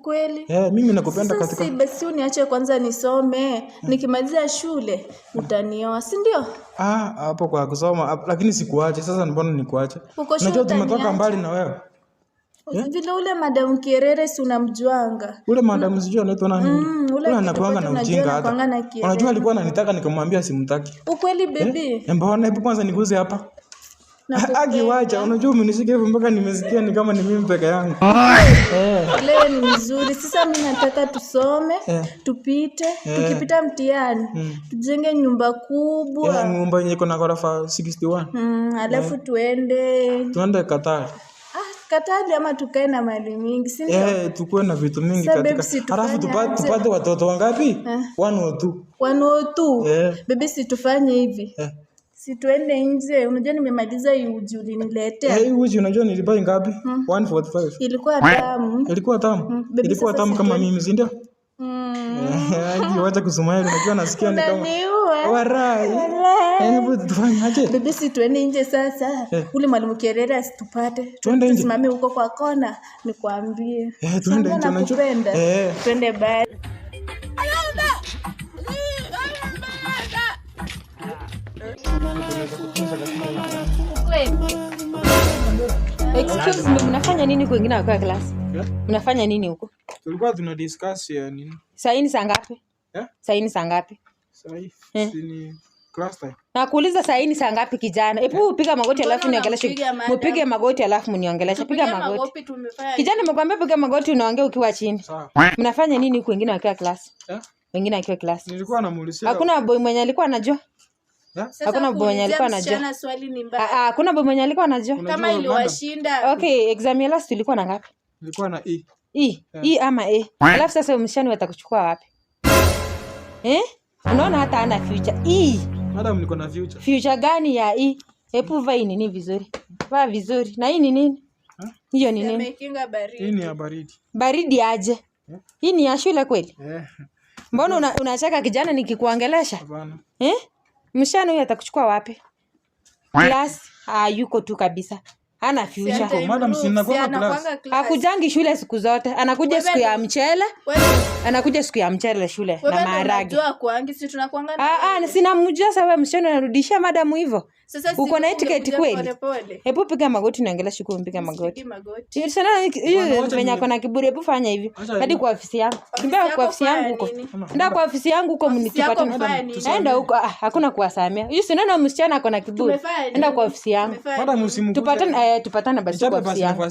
Ukweli? Mimi nakupenda katika. Sasa basi uniache kwanza nisome. Nikimaliza shule utanioa, si ndio? Hapo kwa kusoma lakini sikuache. Sasa mbona nikuache? Unajua tumetoka mbali na wewe. Vile ule Madam Kierere si unamjuanga? Ule Madam sijui anaitwa nani? Ule anakuanga na ujinga hata. Unajua alikuwa ananitaka nikamwambia simtaki. Ukweli baby? Mbona hebu kwanza niguze hapa. Wacha, unajua umenishika hivyo mpaka nimesikia ni kama ni mimi peke yangu. Leo ni nzuri. Sasa mimi nataka tusome, tupite, tukipita mtihani, tujenge nyumba kubwa. Nyumba yenye iko na ghorofa 61. Alafu tuende Qatar. Katali ama tukae na mali mingi, si ndio? Tukue na vitu mingi katika. Halafu tupate watoto wangapi? 1 or 2. 1 or 2. Baby si tufanye hivi. Si tuende nje. Unajua nimemaliza hii uji uliniletea. Hii uji unajua nilibai ngapi? 145. Ilikuwa tamu. Ilikuwa tamu kama mimi, si ndio? Wacha kusumaya, unajua nasikia ni kama warai. Hebu tufanye aje? Baby si tuende nje sasa. Ule Mwalimu Kierere asitupate. Tusimame huko kwa kona nikwambie. Tuende nje unajua. Twende bye. Excuse me, mnafanya nini kwingine kwa class? Mnafanya nini huko? Tulikuwa tuna discuss ya nini? Saini saa ngapi? Saini saa ngapi? Saini ni class time. Nakuuliza saini saa ngapi kijana? Hebu piga magoti alafu niongeleshe. Mpige magoti alafu mniongeleshe. Piga magoti. Kijana nimekwambia piga magoti unaongea ukiwa chini. Mnafanya nini huko wengine wakiwa class? Wengine wakiwa class. Nilikuwa namuulizia. Hakuna boy mwenye alikuwa anajua? Hakuna boy mwenye alikuwa anajua. Hakuna boy mwenye alikuwa anajua. Kama iliwashinda. Okay, exam ya last ilikuwa na ngapi? Ilikuwa na E. E ama A. Alafu sasa mshani watakuchukua wapi? Unaona hata ana future. Madam niko na future. Future gani ya E? Hebu vaa nini vizuri? Vaa vizuri. Na hii ni nini? Hiyo ni nini? Hii ni ya baridi. Baridi aje? Hii ni ya shule kweli? Mbona unacheka kijana nikikuongelesha? Hapana. Mshana huyu atakuchukua wapi? Class yuko tu kabisa. Hana future. Madam sinakuwa class. Hakujangi shule siku zote. Anakuja siku ya mchele. Anakuja siku ya mchele shule na maharage. Sina mjua sawa mshana anarudishia madam hivyo. Uko na etiquette kweli? Hebu piga magoti naongelesha huko mpiga magoti. Sana hiyo mwenye kuna kiburi hebu fanya hivi. Hadi kwa ofisi yangu. Kimbia kwa ofisi yangu huko. Ndio kwa ofisi yangu huko mnitipata madam. Naenda huko hakuna kuwasamea. Hiyo si nani msichana kuna kiburi. Nenda kwa ofisi yangu. Madam msimu. Tupatane basi kwa ofisi yangu.